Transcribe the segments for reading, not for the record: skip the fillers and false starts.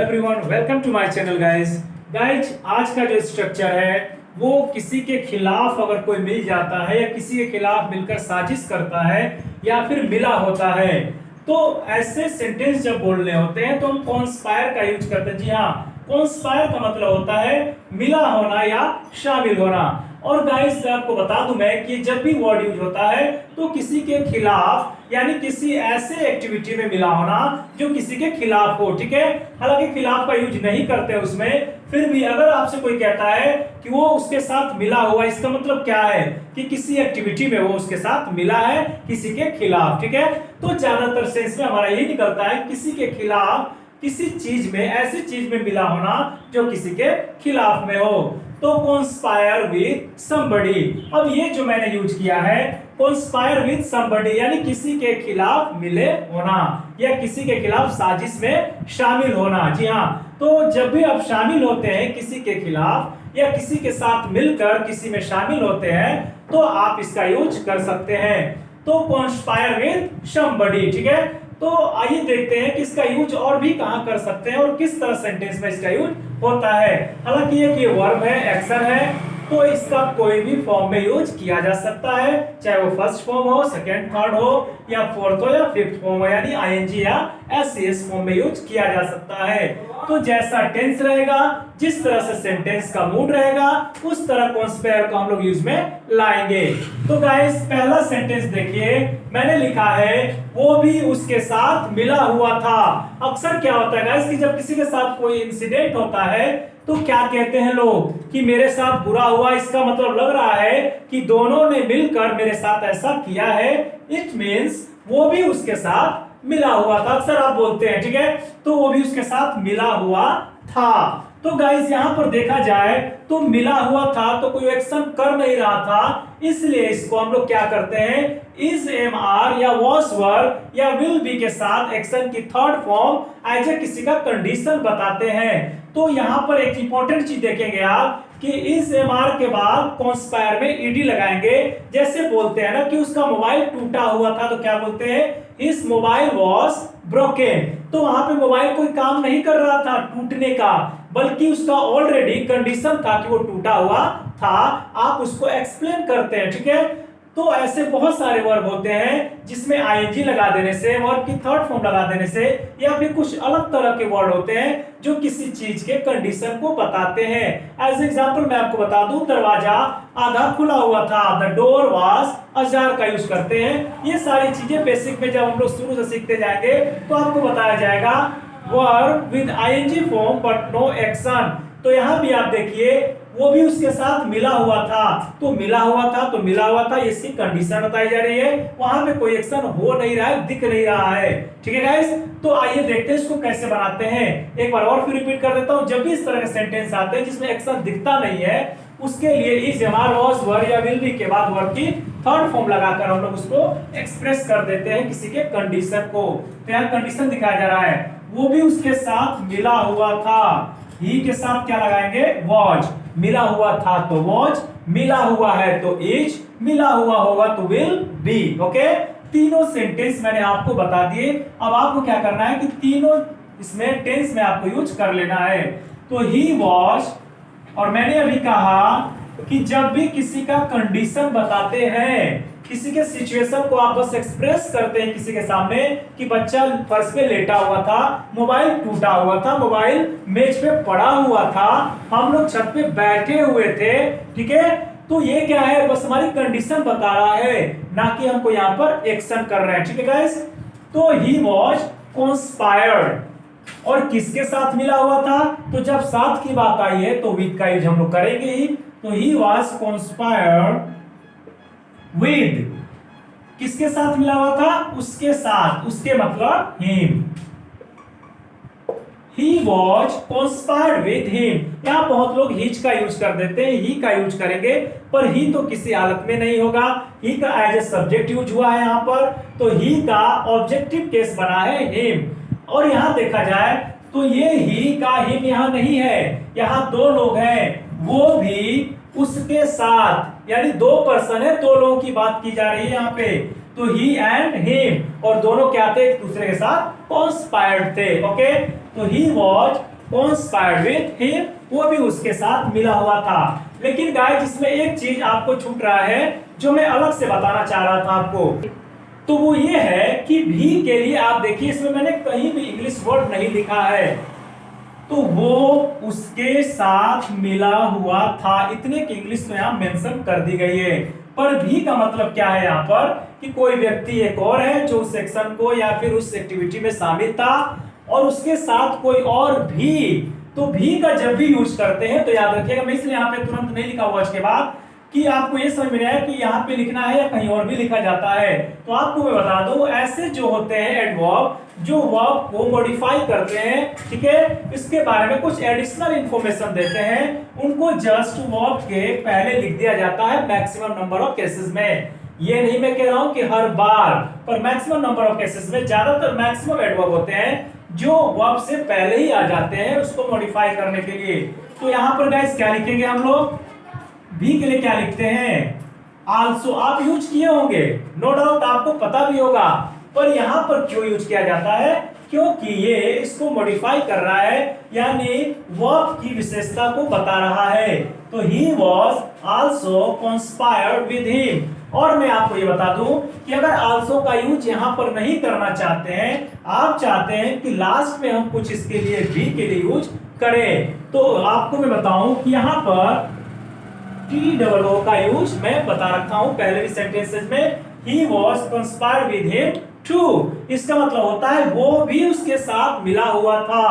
Everyone, welcome to my channel guys आज का जो स्ट्रक्चर है वो किसी के खिलाफ अगर कोई मिल जाता है या किसी के खिलाफ मिलकर साजिश करता है या फिर मिला होता है तो ऐसे सेंटेंस जब बोलने होते हैं तो हम कॉन्स्पायर का यूज करते हैं। जी हाँ, कॉन्स्पायर का मतलब होता है मिला होना या शामिल होना। और गाइस आपको बता दूं मैं कि जब भी वर्ड यूज होता है तो किसी के खिलाफ यानी किसी ऐसे एक्टिविटी में मिला होना जो किसी के खिलाफ हो। ठीक है, हालांकि खिलाफ का यूज नहीं करते उसमें, फिर भी अगर आपसे कोई कहता है कि वो उसके साथ मिला हुआ, इसका मतलब क्या है कि किसी एक्टिविटी में वो उसके साथ मिला है किसी के खिलाफ। ठीक है, तो ज्यादातर सेंस में हमारा यही निकलता है किसी के खिलाफ, किसी चीज में, ऐसी चीज में मिला होना जो किसी के खिलाफ में हो। तो कॉन्स्पायर विद समबडी, अब ये जो मैंने यूज किया है कॉन्स्पायर विद समबडी यानी किसी के खिलाफ मिले होना या किसी के खिलाफ साजिश में शामिल होना। जी हाँ, तो जब भी आप शामिल होते हैं किसी के खिलाफ या किसी के साथ मिलकर किसी में शामिल होते हैं तो आप इसका यूज कर सकते हैं। तो कॉन्स्पायर विद समबडी, ठीक है। तो आइए देखते हैं कि इसका यूज और भी कहां कर सकते हैं और किस तरह सेंटेंस में इसका यूज होता है। हालांकि ये वर्ब है, एक्शन है, तो इसका कोई भी फॉर्म में यूज किया जा सकता है, चाहे वो फर्स्ट फॉर्म हो, सेकंड, थर्ड हो या फोर्थ हो या फिफ्थ फॉर्म हो, यानी आईएनजी या एससीएस फॉर्म में यूज किया जा सकता है। तो जैसा टेंस रहेगा, जिस तरह से सेंटेंस का मूड रहेगा, उस तरह कॉन्स्पायर को हम लोग यूज में लाएंगे। तो गाइस पहला सेंटेंस देखिए, मैंने लिखा है वो भी उसके साथ मिला हुआ था। अक्सर क्या होता है गाइस कि जब किसी के साथ कोई इंसिडेंट होता है तो क्या कहते हैं लोग कि मेरे साथ बुरा हुआ, इसका मतलब लग रहा है कि दोनों ने मिलकर मेरे साथ ऐसा किया है। इट मीन्स वो भी उसके साथ मिला हुआ था, अक्सर आप बोलते हैं। ठीक है, तो वो भी उसके साथ मिला हुआ था। तो गाइस यहां पर देखा जाए तो मिला हुआ था तो कोई एक्शन कर नहीं रहा था, इसलिए इसको हम लोग क्या करते हैं, इज, एम, आर या वॉज, वर या विल बी के साथ एक्शन की थर्ड फॉर्म एज ए किसी का कंडीशन बताते हैं। तो यहां पर एक इंपॉर्टेंट चीज देखेंगे आप कि इस एम आर के बाद कॉन्स्पायर में ईडी लगाएंगे। जैसे बोलते हैं ना कि उसका मोबाइल टूटा हुआ था तो क्या बोलते हैं, हिज मोबाइल वॉज ब्रोकन। तो वहां पे मोबाइल कोई काम नहीं कर रहा था टूटने का, बल्कि उसका ऑलरेडी कंडीशन था कि वो टूटा हुआ था। आप उसको एक्सप्लेन करते हैं। ठीक है, तो ऐसे बहुत सारे वर्ब होते हैं जिसमें आईएनजी लगा देने से, वर्ब की थर्ड फॉर्म लगा देने से, या फिर कुछ अलग तरह के वर्ड होते हैं जो किसी चीज के कंडीशन को बताते हैं। एज एग्जांपल मैं आपको बता दूं, दरवाजा आधा खुला हुआ था, द डोर वाज अजार का यूज करते हैं। ये सारी चीजें बेसिक में जब हम लोग शुरू से सीखते जाएंगे तो आपको बताया जाएगा verb with ING form but no action. तो यहां भी आप देखिए वो भी उसके साथ मिला हुआ था, तो मिला हुआ था तो मिला हुआ था, इसकी कंडीशन बताई जा रही है, वहां पे कोई एक्शन हो नहीं रहा है, दिख नहीं रहा है। ठीक है गाइस, तो आइए देखते हैं इसको कैसे बनाते हैं। एक बार और फिर रिपीट कर देता हूं, जब भी इस तरह के सेंटेंस आते हैं जिसमें एक्शन दिखता नहीं है उसके लिए इज, एम, आर, वॉज, वर या विल बी के बाद वर्ब की थर्ड फॉर्म लगाकर हम लोग उसको एक्सप्रेस कर देते हैं किसी के कंडीशन को। तो यहाँ कंडीशन दिखाया जा रहा है, वो भी उसके साथ मिला हुआ था, ही के साथ क्या लगाएंगे, वॉज, मिला हुआ था तो वॉज, मिला हुआ है तो इज, मिला हुआ होगा तो विल बी। ओके, तीनों सेंटेंस मैंने आपको बता दिए। अब आपको क्या करना है कि तीनों इसमें टेंस में आपको यूज कर लेना है। तो ही वॉज, और मैंने अभी कहा कि जब भी किसी का कंडीशन बताते हैं, किसी के सिचुएशन को आप बस एक्सप्रेस करते हैं किसी के सामने कि बच्चा फर्श पे लेटा हुआ था, मोबाइल टूटा हुआ था, मोबाइल मेज पे पड़ा हुआ था, हम लोग छत पे बैठे हुए थे। ठीक है, तो ये क्या है, बस हमारी कंडीशन बता रहा है, ना कि हमको यहाँ पर एक्शन कर रहे हैं। ठीक है गाइस, तो ही वॉज कॉन्स्पायर्ड, और किसके साथ मिला हुआ था, तो जब साथ की बात आई है तो विद का यूज हम लोग करेंगे ही। तो ही वॉज कॉन्स्पायर्ड विद, किसके साथ मिला हुआ था, उसके साथ, उसके मतलब him. He was conspired with him, यहां बहुत लोग हिज का यूज कर देते हैं, ही का यूज करेंगे, पर ही तो किसी हालत में नहीं होगा, ही का एज ए सब्जेक्ट यूज हुआ है यहाँ पर, तो ही का ऑब्जेक्टिव केस बना है हिम। और यहां देखा जाए तो ये ही का हिम यहां नहीं है, यहां दो लोग हैं, वो भी उसके साथ, यानी दो पर्सन है, दो लोगों की बात की जा रही है यहाँ पे। तो ही एंड हिम, और दोनों क्या थे, एक दूसरे के साथ कॉन्स्पायर्ड थे। ओके, तो he was conspired with him, वो भी उसके साथ मिला हुआ था। लेकिन गाइस इसमें एक चीज आपको छूट रहा है जो मैं अलग से बताना चाह रहा था आपको, तो वो ये है कि भी के लिए आप देखिए इसमें मैंने कहीं भी इंग्लिश वर्ड नहीं लिखा है, तो वो उसके साथ मिला हुआ था, इतने की इंग्लिश में यहां मेंशन कर दी गई है। पर भी का मतलब क्या है यहाँ पर कि कोई व्यक्ति एक और है जो उस सेक्शन को या फिर उस एक्टिविटी में शामिल था और उसके साथ कोई और भी, तो भी का जब भी यूज करते हैं तो याद रखिएगा, मैं इसलिए यहाँ पे तुरंत नहीं लिखा हुआ इसके बाद कि आपको ये समझ में आया कि यहाँ पे लिखना है या कहीं और भी लिखा जाता है। तो आपको मैं बता दूं ऐसे जो होते हैं एडवर्ब जो वर्ब को मॉडिफाई करते हैं, ठीक है, इसके बारे में कुछ एडिशनल इंफॉर्मेशन देते हैं, उनको जस्ट वर्ब के पहले लिख दिया जाता है मैक्सिमम नंबर ऑफ केसेस में। ये नहीं मैं कह रहा हूं कि हर बार, पर मैक्सिमम नंबर ऑफ केसेस में ज्यादातर मैक्सिमम एडवर्ब होते हैं जो वर्ब से पहले ही आ जाते हैं उसको मॉडिफाई करने के लिए। तो यहां पर गाइस क्या लिखेंगे हम लोग, भी के लिए क्या लिखते हैं, आल्सो। आप यूज किए होंगे, नो डाउट आपको पता भी होगा, पर यहां पर क्यों यूज किया जाता है, क्योंकि ये इसको मॉडिफाई कर रहा है, यानी वर्ब की विशेषता को बता रहा है। तो he was also conspired with him. और मैं आपको ये बता दूं कि अगर आल्सो का यूज यहां पर नहीं करना चाहते हैं, आप चाहते हैं कि लास्ट में हम कुछ इसके लिए भी के लिए यूज करें, तो आपको मैं बताऊं कि यहां पर TOO का यूज मैं बता रखा हूं पहले भी सेंटेंसेस में, he was conspired with him too, इसका मतलब होता है वो भी उसके साथ मिला हुआ था।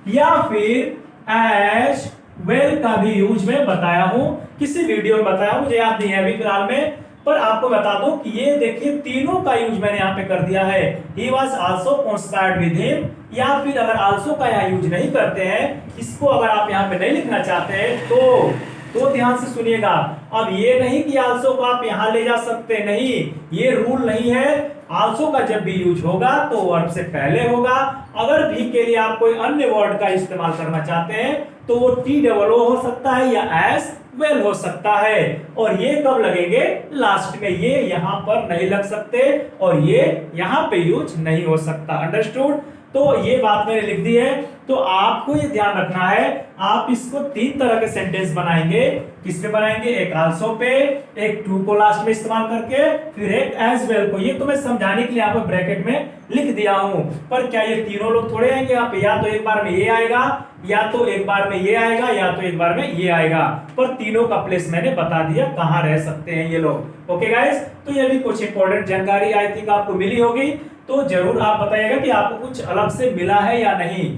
या फिर as well का भी यूज मैं बताया हूं, किसी वीडियो में बताया, मुझे याद नहीं है अभी फिलहाल में, पर आपको बता दूं कि ये देखिए तीनों का यूज मैंने यहाँ पे कर दिया है, he was also conspired with him। या फिर अगर also का यहाँ यूज नहीं करते हैं, इसको अगर आप यहाँ पे नहीं लिखना चाहते हैं तो ध्यान से सुनिएगा। अब ये नहीं कि आल्सो को आप यहां ले जा सकते, नहीं, ये रूल नहीं है। आल्सो का जब भी यूज होगा तो वर्ब से पहले होगा। अगर भी के लिए आप कोई अन्य वर्ड का इस्तेमाल करना चाहते हैं तो वो TOO हो सकता है या एस वेल हो सकता है, और ये कब लगेंगे, लास्ट में, ये यहां पर नहीं लग सकते और ये यहां पे यूज नहीं हो सकता। अंडरस्टूड। तो ये बात मैंने लिख दी है, तो आपको ये ध्यान रखना है, आप इसको तीन तरह के सेंटेंस बनाएंगे। किस पे बनाएंगे, एक आल्सो पे, एक टू को लास्ट में इस्तेमाल करके, फिर एक एज वेल को। ये तो मैं समझाने के लिए यहाँ पर ब्रैकेट में लिख दिया हूं, पर क्या ये तीनों लोग थोड़े आएंगे यहाँ पे, या तो एक बार में ये आएगा, या तो एक बार में ये आएगा, या तो एक बार में ये आएगा, पर तीनों का प्लेस मैंने बता दिया कहाँ रह सकते हैं ये लोग। ओके गाइस, तो ये भी कुछ इंपॉर्टेंट जानकारी आई थिंक आपको मिली होगी, तो जरूर आप बताइएगा कि आपको कुछ अलग से मिला है या नहीं।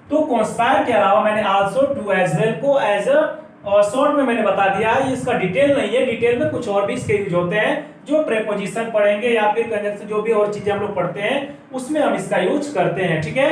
तो कंस्पायर के अलावा मैंने आल्सो, टू, एज वेल को एज और शॉर्ट में मैंने बता दिया है, इसका डिटेल नहीं है, डिटेल में कुछ और भी इसके यूज होते हैं, जो प्रेपोजिशन पढ़ेंगे या फिर कंजंक्शन जो भी और चीजें हम लोग पढ़ते हैं उसमें हम इसका यूज करते हैं। ठीक है,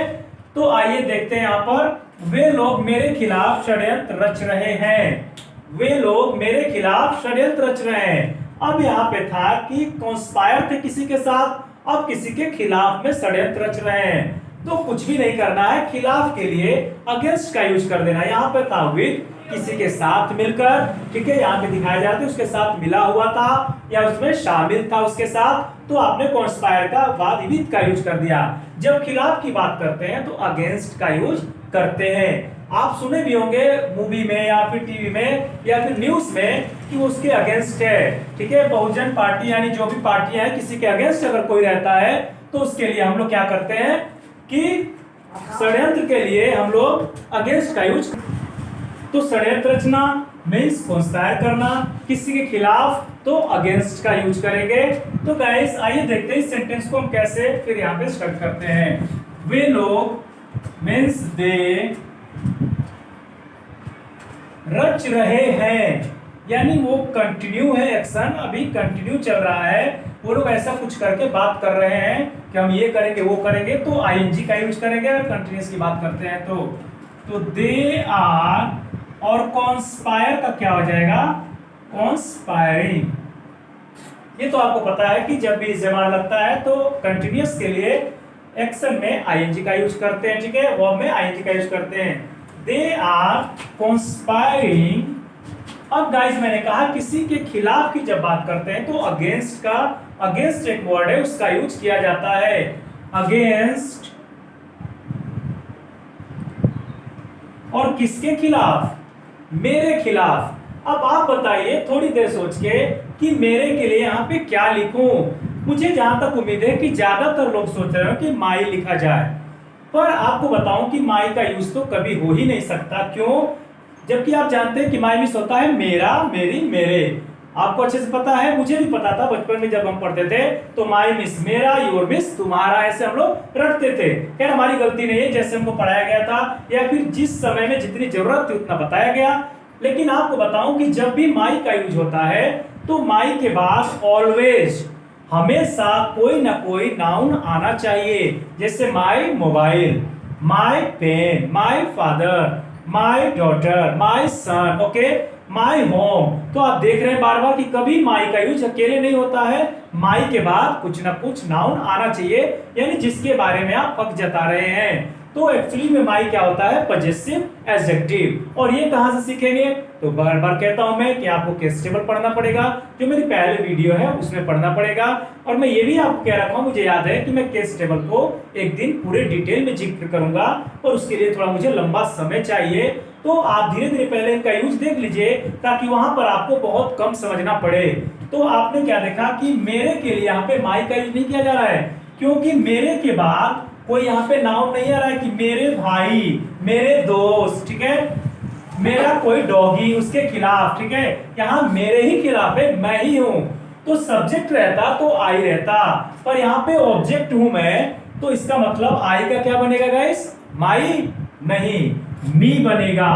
तो आइए देखते हैं यहाँ पर, वे लोग मेरे खिलाफ षड्यंत्र रच रहे हैं। वे लोग मेरे खिलाफ षड्यंत्र रच रहे हैं। अब यहाँ पे था कि कंस्पायर थे किसी के साथ, अब किसी के खिलाफ में षड्यंत्र रच रहे हैं, तो कुछ भी नहीं करना है, खिलाफ के लिए अगेंस्ट का यूज कर देना। यहाँ पे था विद, किसी के साथ मिलकर, ठीक है, यहाँ पे दिखाया जाता है उसके साथ मिला हुआ था या उसमें शामिल था उसके साथ, तो आपने कंस्पायर का बाद विद का यूज कर दिया। जब खिलाफ की बात करते हैं तो अगेंस्ट का यूज करते हैं। आप सुने भी होंगे मूवी में या फिर टीवी में या फिर न्यूज में कि वो उसके अगेंस्ट है, ठीक है, बहुजन पार्टी यानी जो भी पार्टी है किसी के अगेंस्ट अगर कोई रहता है तो उसके लिए हम लोग क्या करते हैं कि षड्यंत्र के लिए हम लोग अगेंस्ट का यूज। तो षड्यंत्र रचना मींस कंस्पायर करना, किसी के खिलाफ तो अगेंस्ट का यूज करेंगे। तो गाइस आइए देखते हैं इस सेंटेंस को हम कैसे फिर यहाँ पे स्टार्ट करते हैं। वे लोग मींस दे रच रहे हैं, यानी वो कंटिन्यू है, एक्शन अभी कंटिन्यू चल रहा है, वो लोग ऐसा कुछ करके बात कर रहे हैं कि हम ये करेंगे वो करेंगे, तो आईएनजी का यूज करेंगे अगर कंटिन्यूअस की बात करते हैं तो दे आर, और कॉन्स्पायर का क्या हो जाएगा, कॉन्स्पायरिंग। ये तो आपको पता है कि जब भी जमा लगता है तो कंटिन्यूअस के लिए एक्शन में आईएनजी का यूज करते हैं, ठीक है, वर्ब में आईएनजी का यूज करते हैं। They are conspiring. अब गाइस मैंने कहा किसी के खिलाफ की जब बात करते हैं तो अगेंस्ट का, अगेंस्ट एक वर्ड है उसका यूज किया जाता है, अगेंस्ट और किसके खिलाफ? मेरे खिलाफ। अब आप बताइए थोड़ी देर सोच के कि मेरे के लिए यहाँ पे क्या लिखूं। मुझे जहां तक उम्मीद है कि ज्यादातर लोग सोच रहे हो कि माई लिखा जाए, पर आपको बताऊं कि माई का यूज तो कभी हो ही नहीं सकता। क्यों? जबकि आप जानते हैं कि माई मीन्स होता है मेरा, मेरी, मेरे। आपको अच्छे से पता है, मुझे भी पता था बचपन में जब हम पढ़ते थे तो माई मिस मेरा, योर मिस तुम्हारा, ऐसे हम लोग रटते थे। खैर हमारी गलती नहीं है, जैसे हमको पढ़ाया गया था या फिर जिस समय में जितनी जरूरत थी उतना बताया गया। लेकिन आपको बताऊं कि जब भी माई का यूज होता है तो माई के बाद ऑलवेज, हमेशा कोई ना कोई नाउन आना चाहिए। जैसे my mobile, my pen, my father, my daughter, my son, okay, my home. तो आप देख रहे हैं बार बार कि कभी माई का यूज अकेले नहीं होता है, माई के बाद कुछ ना कुछ नाउन आना चाहिए, यानी जिसके बारे में आप हक जता रहे हैं। तो एक्चुअली में माई क्या होता है? Possessive adjective. और ये कहां से सीखेंगे? तो बार बार कहता हूं मैं कि आपको केस टेबल पढ़ना पड़ेगा, जो मेरी पहले वीडियो है उसमें पढ़ना पड़ेगा। और मैं ये भी आपको कह रखा हूं, मुझे याद है कि मैं केस टेबल को एक दिन पूरे डिटेल में जिक्र करूंगा और उसके लिए थोड़ा मुझे लंबा समय चाहिए। तो आप धीरे धीरे पहले इनका यूज देख लीजिए ताकि वहां पर आपको बहुत कम समझना पड़े। तो आपने क्या देखा कि मेरे के लिए यहाँ पे माई का यूज नहीं किया जा रहा है, क्योंकि मेरे के बाद कोई यहाँ पे नाउन नहीं आ रहा है कि मेरे भाई, मेरे दोस्त, ठीक है, मेरा कोई डॉगी, उसके खिलाफ, ठीक है। यहाँ मेरे ही खिलाफ है, मैं ही हूं। तो सब्जेक्ट रहता तो आई रहता, पर यहाँ पे ऑब्जेक्ट हूं मैं, तो इसका मतलब आई का क्या बनेगा गाइस? माई नहीं, मी बनेगा।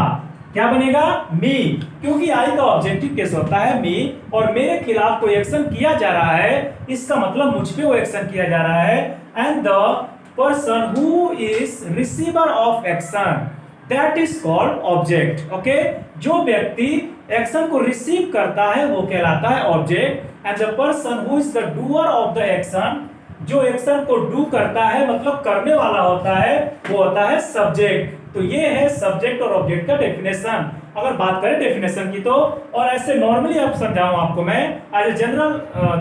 क्या बनेगा? मी, क्योंकि आई का ऑब्जेक्टिव केस होता है मी, और मेरे खिलाफ कोई एक्शन किया जा रहा है, इसका मतलब मुझ पे वो एक्शन किया जा रहा है। And the person who is receiver of action, that is called object. Okay, जो व्यक्ति एक्शन को रिसीव करता है वो कहलाता है object. And the person who is the doer of the action, जो एक्शन को डू करता है मतलब करने वाला होता है, वो होता है सब्जेक्ट। तो ये है सब्जेक्ट और ऑब्जेक्ट का डेफिनेशन। अगर बात करें डेफिनेशन की तो, और ऐसे नॉर्मली आप समझाऊं आपको मैं, एज ए जनरल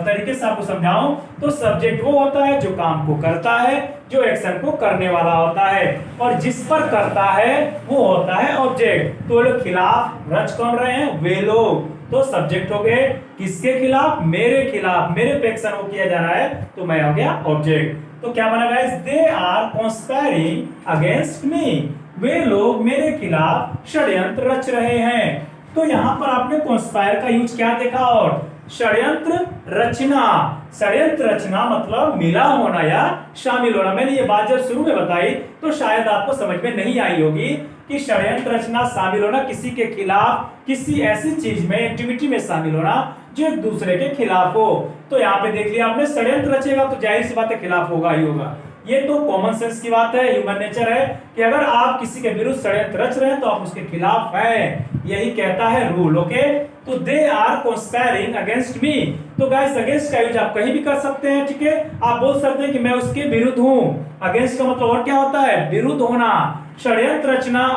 तरीके से आपको समझाऊं तो सब्जेक्ट वो होता है जो काम को करता है, जो एक्शन को करने वाला होता है, और जिस पर करता है वो होता है ऑब्जेक्ट। तो लोग खिलाफ रच कौन रहे हैं? वे लोग। तो सब्जेक्ट हो गए किसके खिलाफ? मेरे खिलाफ, मेरे पे एक्शन वो किया जा रहा है, तो मैं हो गया ऑब्जेक्ट। तो क्या बना guys? They are conspiring against me, वे लोग मेरे खिलाफ षड्यंत्र रच रहे हैं। तो यहां पर आपने कॉन्स्पायर का यूज क्या देखा? और षड्यंत्र रचना। षड्यंत्र रचना मतलब मिला होना या शामिल होना। मैंने ये बात जब शुरू में बताई तो शायद आपको समझ में नहीं आई होगी कि षड्यंत्र रचना, शामिल होना, किसी के खिलाफ, किसी ऐसी चीज में, एक्टिविटी में शामिल होना जो एक दूसरे के खिलाफ हो। तो यहाँ पे देख लिया आपने, षड्यंत्र रचेगा तो जाहिर सी बात है खिलाफ होगा ही होगा। ये तो कॉमन सेंस की बात है, ह्यूमन नेचर है कि अगर आप किसी के विरुद्ध षड्यंत्र रच रहे हैं तो आप उसके खिलाफ हैं, यही कहता है रूल। ओके, तो they are conspiring against me. तो गाइस अगेंस्ट का यूज आप कहीं भी कर सकते हैं, ठीक है। आप बोल सकते हैं कि मैं उसके विरुद्ध हूं। अगेंस्ट का मतलब और क्या होता है? विरुद्ध होना, षड्यंत्र रचना,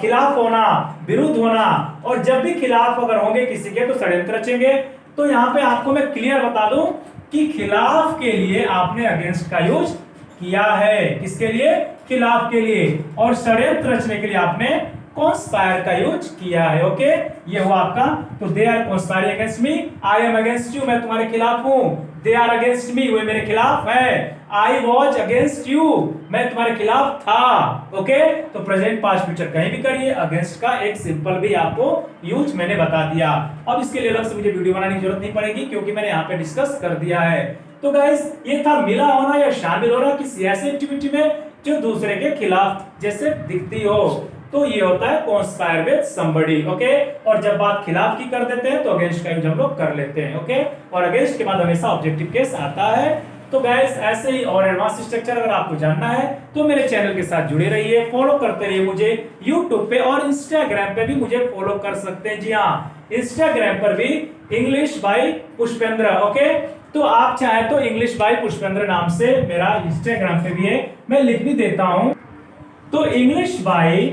खिलाफ होना, विरुद्ध होना। और जब भी खिलाफ अगर होंगे किसी के तो षड्यंत्र रचेंगे। तो यहाँ पे आपको मैं क्लियर बता दूं कि खिलाफ के लिए आपने अगेंस्ट का यूज किया है। किसके लिए? खिलाफ के लिए। और षड्यंत्र रचने के लिए आपने कॉन्स्पायर का यूज किया है। ओके, ये हुआ आपका। तो they are conspiring against me, I am against you, मैं तुम्हारे खिलाफ हूं। दे आर अगेंस्ट मी, वे मेरे खिलाफ है। आई वॉज अगेंस्ट यू, मैं तुम्हारे खिलाफ था। ओके, तो प्रेजेंट, पास्ट, फ्यूचर कहीं भी करिए, अगेंस्ट का एक सिंपल भी आपको यूज मैंने बता दिया। अब इसके लिए अलग से मुझे वीडियो बनाने की जरूरत नहीं पड़ेगी क्योंकि मैंने यहाँ पे डिस्कस कर दिया है। तो गाइस ये था मिला होना या शामिल होना किसी ऐसी एक्टिविटी में जो दूसरे के खिलाफ जैसे दिखती हो, तो ये होता है कॉन्स्पायर विद समबडी। ओके, और जब बात खिलाफ की कर देते हैं तो अगेंस्ट का यूज हम लोग कर लेते हैं। ओके, और अगेंस्ट के बाद हमेशा ऑब्जेक्टिव केस आता है। तो गाइस ऐसे ही और एडवांस स्ट्रक्चर अगर आपको जानना है तो मेरे चैनल के साथ जुड़े रहिए, फॉलो करते रहिए मुझे YouTube पे, और Instagram पे भी मुझे फॉलो कर सकते हैं। जी हाँ, Instagram पर भी इंग्लिश बाय पुष्पेंद्र। ओके, तो आप चाहे तो इंग्लिश बाय पुष्पेंद्र नाम से मेरा Instagram पे भी है, मैं लिख भी देता हूं। तो इंग्लिश बाय,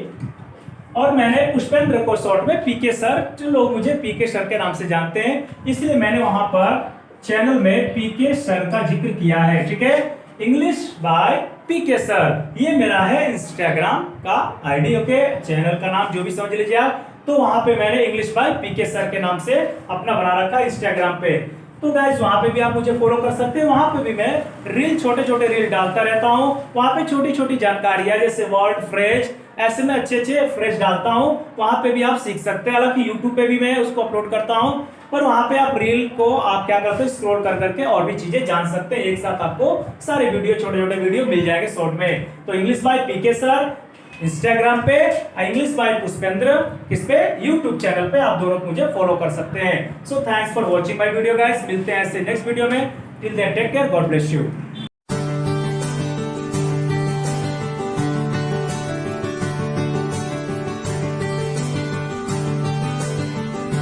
और मैंने पुष्पेंद्र को शॉर्ट में पीके सर, जो लोग मुझे पीके सर के नाम से जानते हैं, इसलिए मैंने वहां पर चैनल में पीके सर का जिक्र किया है। ठीक है, इंग्लिश बाय पीके सर, ये मेरा है इंस्टाग्राम का आईडी। ओके, चैनल का नाम जो भी समझ लीजिए आप। तो वहां पे मैंने इंग्लिश बाय पीके सर के नाम से अपना बना रखा है इंस्टाग्राम पे। तो गाइस वहां पे भी आप मुझे फॉलो कर सकते हैं। वहां पे भी मैं रील, छोटे छोटे रील डालता रहता हूं। वहां पे छोटी छोटी जानकारियां जैसे वर्ड, फ्रेज, ऐसे में अच्छे अच्छे फ्रेज डालता हूं। वहां पे भी आप सीख सकते हैं। हालांकि यूट्यूब पे भी मैं उसको अपलोड करता हूं, पर वहां पे आप रील को आप क्या करते हैं, स्क्रॉल कर करके और भी चीजें जान सकते हैं। एक साथ आपको सारे वीडियो, छोटे छोटे वीडियो मिल जाएंगे शॉर्ट में। तो English by PK sir Instagram पे, इंग्लिश बाय पुष्पेंद्र किस पे, यूट्यूब चैनल पे आप दोनों मुझे फॉलो कर सकते हैं। So thanks for watching my video guys. मिलते हैं ऐसे नेक्स्ट वीडियो में। Till then take care, God bless you.